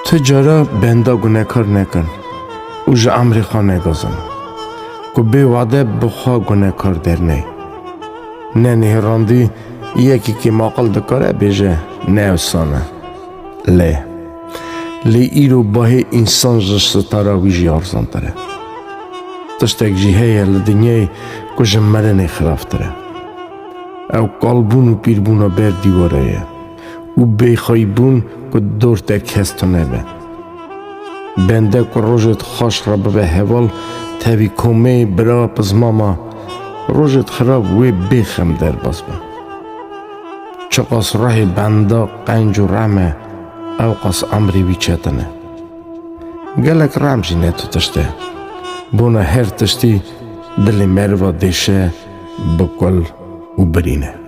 تجارا بنده گناهکار نکن و جا امر خوا نگذن که به وعده بخوا گناهکار در نه نهراندی یکی که ماقل دکاره بیجه نه افسانه لی ایرو باه انسان جشت تراویجی آرزان تره تشتک جیهه لدنیای که جمره نخراف تره او قلبون و پیربون بر دیواره و بیخوایبون که دور تک هستو نبه بنده که روژت خوش را به حوال تاوی کمه برا پزماما روژت خراب وی بیخم در باز به چقاس راه بنده قنج و رمه او قاس امری وی چتنه گلک رمجی نتو تشته بونه هر تشتی دل مروا دیشه بکل و برینه